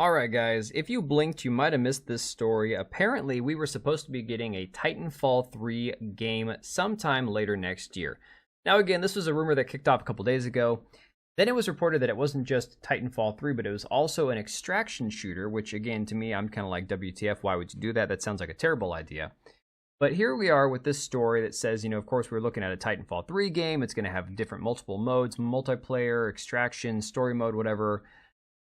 Alright guys, if you blinked you might have missed this story. Apparently we were supposed to be getting a Titanfall 3 game sometime later next year. Now again, this was a rumor that kicked off a couple days ago. Then it was reported that it wasn't just Titanfall 3, but it was also an extraction shooter, which again, to me, I'm kind of like, WTF, why would you do that? That sounds like a terrible idea. But here we are with this story that says, of course we're looking at a Titanfall 3 game. It's going to have different multiple modes, multiplayer, extraction, story mode, whatever.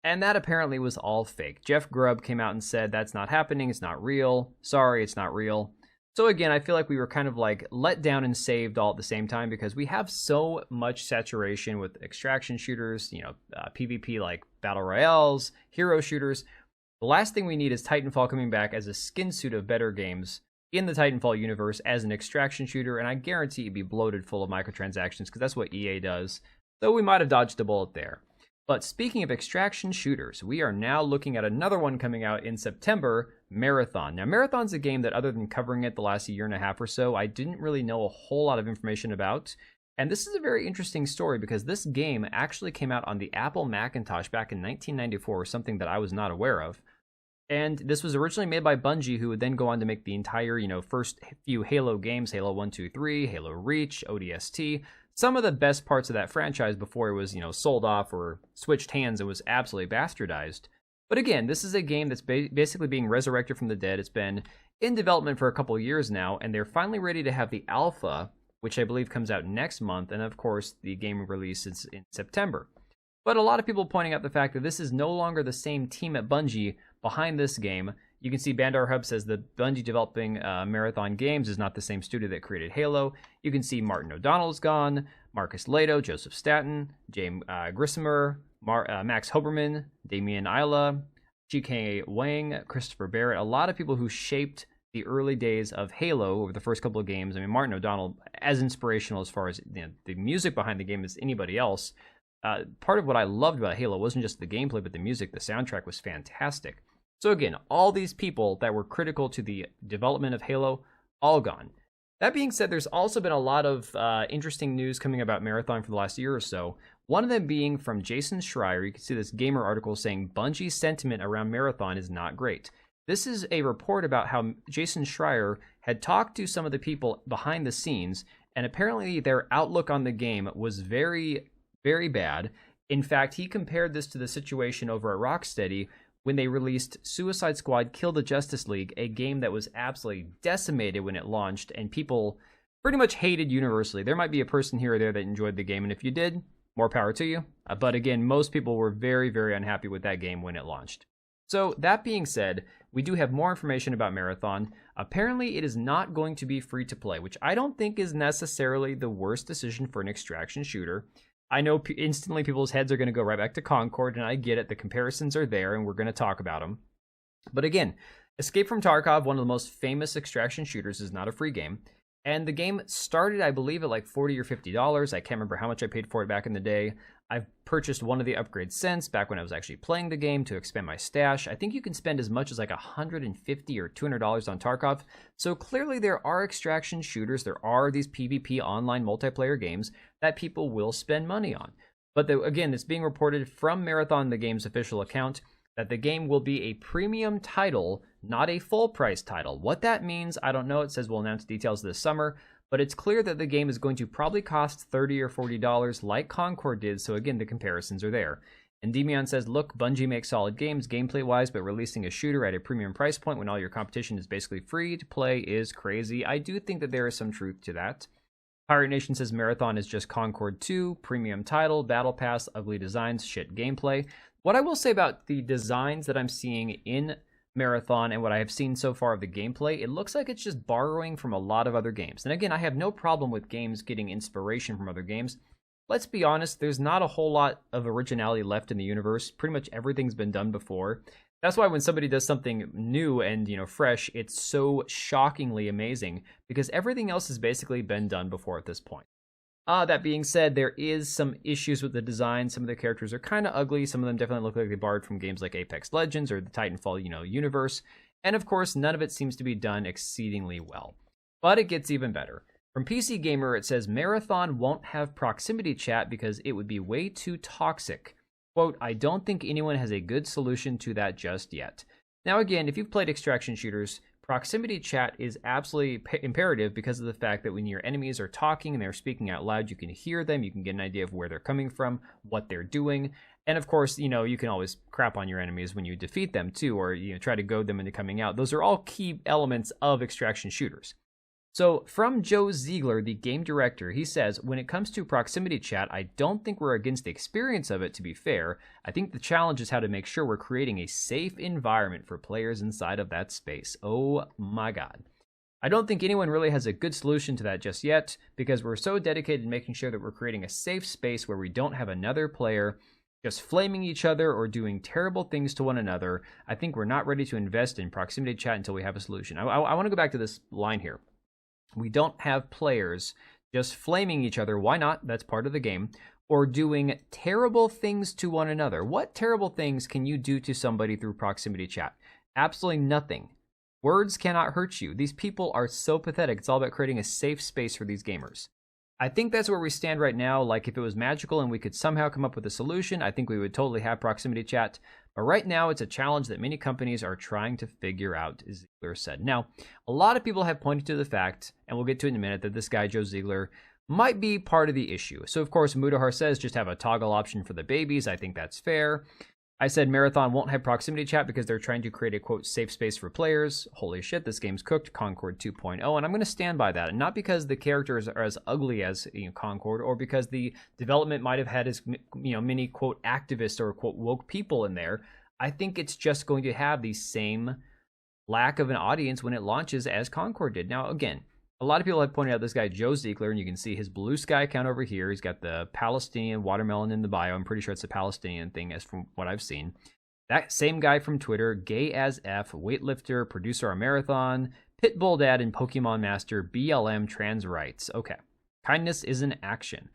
And that apparently was all fake. Jeff Grubb came out and said, that's not happening, it's not real. Sorry, it's not real. So again, I feel like we were kind of like let down and saved all at the same time because we have so much saturation with extraction shooters, PvP like battle royales, hero shooters. The last thing we need is Titanfall coming back as a skin suit of better games in the Titanfall universe as an extraction shooter, and I guarantee it'd be bloated full of microtransactions because that's what EA does. Though we might have dodged a bullet there. But speaking of extraction shooters, we are now looking at another one coming out in September, Marathon. Now, Marathon's a game that other than covering it the last year and a half or so, I didn't really know a whole lot of information about. And this is a very interesting story because this game actually came out on the Apple Macintosh back in 1994, something that I was not aware of. And this was originally made by Bungie, who would then go on to make the entire, first few Halo games, Halo 1, 2, 3, Halo Reach, ODST. Some of the best parts of that franchise before it was, sold off or switched hands. It was absolutely bastardized. But again, this is a game that's basically being resurrected from the dead. It's been in development for a couple of years now, and they're finally ready to have the alpha, which I believe comes out next month, and of course, the game releases in September. But a lot of people pointing out the fact that this is no longer the same team at Bungie behind this game. You can see Bandar Hub says that Bungie developing Marathon Games is not the same studio that created Halo. You can see Martin O'Donnell's gone, Marcus Lato, Joseph Staten, James Grissomer, Max Hoberman, Damian Isla, G.K. Wang, Christopher Barrett. A lot of people who shaped the early days of Halo over the first couple of games. I mean, Martin O'Donnell, as inspirational as far as the music behind the game as anybody else. Part of what I loved about Halo wasn't just the gameplay, but the music. The soundtrack was fantastic. So again, all these people that were critical to the development of Halo, all gone. That being said, there's also been a lot of interesting news coming about Marathon for the last year or so. One of them being from Jason Schreier. You can see this Gamer article saying Bungie's sentiment around Marathon is not great. This is a report about how Jason Schreier had talked to some of the people behind the scenes, and apparently their outlook on the game was very, very bad. In fact, he compared this to the situation over at Rocksteady when they released Suicide Squad Kill the Justice League, a game that was absolutely decimated when it launched, and people pretty much hated universally. There might be a person here or there that enjoyed the game, and if you did, more power to you. But again, most people were very, very unhappy with that game when it launched. So that being said, we do have more information about Marathon. Apparently, it is not going to be free to play, which I don't think is necessarily the worst decision for an extraction shooter. I know instantly people's heads are going to go right back to Concord, and I get it. The comparisons are there, and we're going to talk about them. But again, Escape from Tarkov, one of the most famous extraction shooters, is not a free game. And the game started, I believe, at like $40 or $50. I can't remember how much I paid for it back in the day. I've purchased one of the upgrades since, back when I was actually playing the game to expand my stash. I think you can spend as much as like $150 or $200 on Tarkov. So clearly there are extraction shooters, there are these PvP online multiplayer games that people will spend money on. But again, it's being reported from Marathon, the game's official account, that the game will be a premium title, not a full price title. What that means, I don't know. It says we'll announce details this summer. But it's clear that the game is going to probably cost $30 or $40 like Concord did, so again, the comparisons are there. And Demian says, look, Bungie makes solid games gameplay-wise, but releasing a shooter at a premium price point when all your competition is basically free to play is crazy. I do think that there is some truth to that. Pirate Nation says Marathon is just Concord 2, premium title, battle pass, ugly designs, shit gameplay. What I will say about the designs that I'm seeing in Marathon and what I have seen so far of the gameplay, it looks like it's just borrowing from a lot of other games. And again, I have no problem with games getting inspiration from other games. Let's be honest, there's not a whole lot of originality left in the universe. Pretty much everything's been done before. That's why when somebody does something new and, fresh, it's so shockingly amazing because everything else has basically been done before at this point. That being said, there is some issues with the design. Some of the characters are kind of ugly. Some of them definitely look like they borrowed from games like Apex Legends or the Titanfall, universe. And of course, none of it seems to be done exceedingly well. But it gets even better. From PC Gamer, it says Marathon won't have proximity chat because it would be way too toxic. Quote, I don't think anyone has a good solution to that just yet. Now, again, if you've played extraction shooters, proximity chat is absolutely imperative because of the fact that when your enemies are talking and they're speaking out loud, you can hear them, you can get an idea of where they're coming from, what they're doing. And of course, you can always crap on your enemies when you defeat them too, or try to goad them into coming out. Those are all key elements of extraction shooters. So from Joe Ziegler, the game director, he says, when it comes to proximity chat, I don't think we're against the experience of it, to be fair. I think the challenge is how to make sure we're creating a safe environment for players inside of that space. Oh my God. I don't think anyone really has a good solution to that just yet, because we're so dedicated to making sure that we're creating a safe space where we don't have another player just flaming each other or doing terrible things to one another. I think we're not ready to invest in proximity chat until we have a solution. I want to go back to this line here. We don't have players just flaming each other. Why not? That's part of the game. Or doing terrible things to one another. What terrible things can you do to somebody through proximity chat? Absolutely nothing. Words cannot hurt you. These people are so pathetic. It's all about creating a safe space for these gamers. I think that's where we stand right now. Like, if it was magical and we could somehow come up with a solution, I think we would totally have proximity chat. But right now, it's a challenge that many companies are trying to figure out, as Ziegler said. Now, a lot of people have pointed to the fact, and we'll get to it in a minute, that this guy, Joe Ziegler, might be part of the issue. So, of course, Mudahar says just have a toggle option for the babies. I think that's fair. I said Marathon won't have proximity chat because they're trying to create a, quote, safe space for players. Holy shit, this game's cooked. Concord 2.0. And I'm going to stand by that. And not because the characters are as ugly as Concord, or because the development might have had as many, quote, activists or, quote, woke people in there. I think it's just going to have the same lack of an audience when it launches as Concord did. Now, again, a lot of people have pointed out this guy, Joe Ziegler, and you can see his blue sky account over here. He's got the Palestinian watermelon in the bio. I'm pretty sure it's a Palestinian thing, as from what I've seen. That same guy from Twitter, gay as F, weightlifter, producer on Marathon, Pitbull Dad, and Pokemon Master, BLM, trans rights. Okay. Kindness is an action.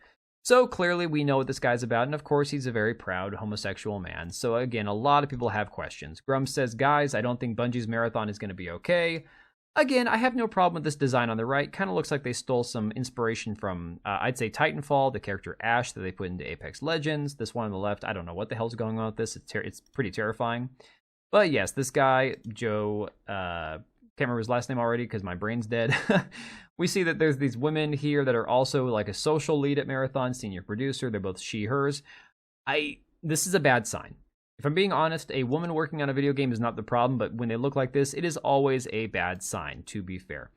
So clearly we know what this guy's about, and of course he's a very proud homosexual man. So again, a lot of people have questions. Grum says, guys, I don't think Bungie's Marathon is going to be okay. Again, I have no problem with this design on the right. Kind of looks like they stole some inspiration from, I'd say, Titanfall, the character Ash that they put into Apex Legends. This one on the left, I don't know what the hell's going on with this. It's pretty terrifying. But yes, this guy, Joe, can't remember his last name already because my brain's dead. We see that there's these women here that are also like a social lead at Marathon, senior producer. They're both she, hers. This is a bad sign. If I'm being honest, a woman working on a video game is not the problem, but when they look like this, it is always a bad sign, to be fair.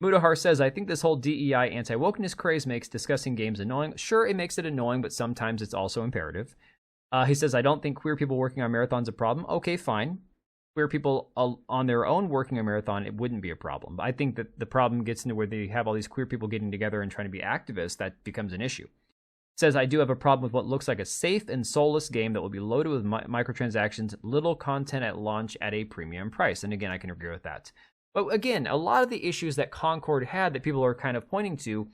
Mudahar says, I think this whole DEI anti-wokeness craze makes discussing games annoying. Sure, it makes it annoying, but sometimes it's also imperative. He says, I don't think queer people working on Marathon's a problem. Okay, fine. Queer people on their own working a Marathon, it wouldn't be a problem. But I think that the problem gets into where they have all these queer people getting together and trying to be activists. That becomes an issue. Says, I do have a problem with what looks like a safe and soulless game that will be loaded with microtransactions, little content at launch at a premium price. And again, I can agree with that. But again, a lot of the issues that Concord had that people are kind of pointing to,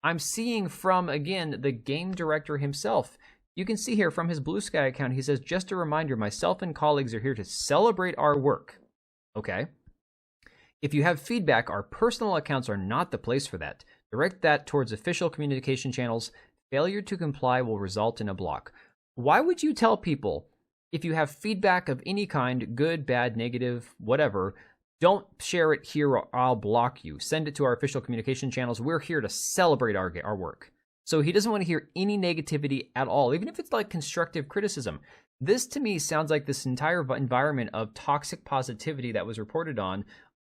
I'm seeing from, again, the game director himself. You can see here from his Blue Sky account, he says, just a reminder, myself and colleagues are here to celebrate our work. Okay. If you have feedback, our personal accounts are not the place for that. Direct that towards official communication channels. Failure to comply will result in a block. Why would you tell people, if you have feedback of any kind, good, bad, negative, whatever, don't share it here or I'll block you. Send it to our official communication channels. We're here to celebrate our work. So he doesn't want to hear any negativity at all, even if it's like constructive criticism. This to me sounds like this entire environment of toxic positivity that was reported on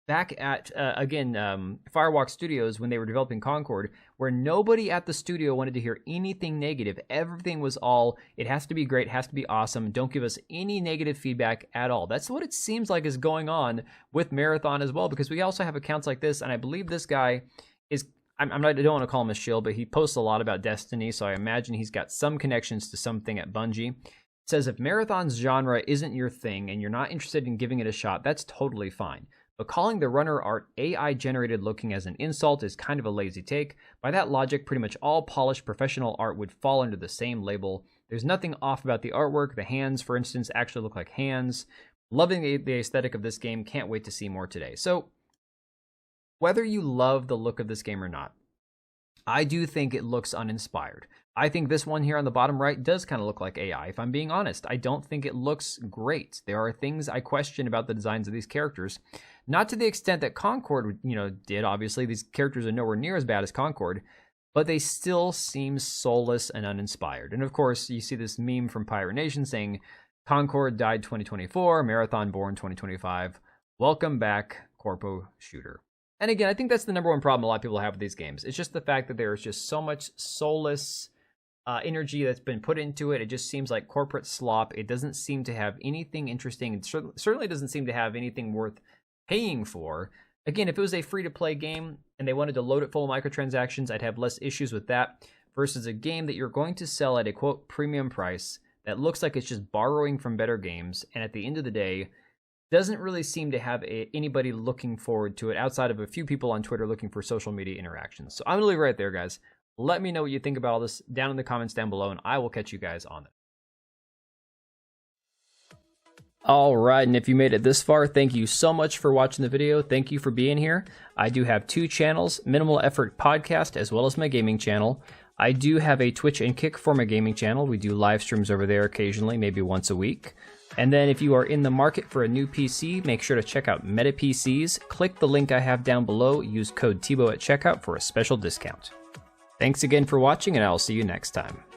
back at, Firewalk Studios when they were developing Concord, where nobody at the studio wanted to hear anything negative. Everything was all, it has to be great, it has to be awesome, don't give us any negative feedback at all. That's what it seems like is going on with Marathon as well, because we also have accounts like this, and I believe this guy is, I don't want to call him a shill, but he posts a lot about Destiny, so I imagine he's got some connections to something at Bungie. It says, if Marathon's genre isn't your thing and you're not interested in giving it a shot, that's totally fine. But calling the runner art AI-generated looking as an insult is kind of a lazy take. By that logic, pretty much all polished professional art would fall under the same label. There's nothing off about the artwork. The hands, for instance, actually look like hands. Loving the aesthetic of this game. Can't wait to see more today. So, whether you love the look of this game or not, I do think it looks uninspired. I think this one here on the bottom right does kind of look like AI, if I'm being honest. I don't think it looks great. There are things I question about the designs of these characters. Not to the extent that Concord, did. Obviously, these characters are nowhere near as bad as Concord, but they still seem soulless and uninspired. And of course, you see this meme from Pirate Nation saying, Concord died 2024, Marathon born 2025. Welcome back, Corpo Shooter. And again, I think that's the number one problem a lot of people have with these games. It's just the fact that there is just so much soulless energy that's been put into it. It just seems like corporate slop. It doesn't seem to have anything interesting. It certainly doesn't seem to have anything worth paying for. Again, if it was a free-to-play game and they wanted to load it full of microtransactions, I'd have less issues with that versus a game that you're going to sell at a, quote, premium price that looks like it's just borrowing from better games, and at the end of the day, doesn't really seem to have anybody looking forward to it outside of a few people on Twitter looking for social media interactions. So I'm going to leave it right there, guys. Let me know what you think about all this down in the comments down below, and I will catch you guys on it. All right, and if you made it this far, thank you so much for watching the video. Thank you for being here. I do have 2 channels, Minimal Effort Podcast, as well as my gaming channel. I do have a Twitch and Kick for my gaming channel. We do live streams over there occasionally, maybe once a week. And then if you are in the market for a new PC, make sure to check out Meta PCs. Click the link I have down below. Use code TBO at checkout for a special discount. Thanks again for watching, and I'll see you next time.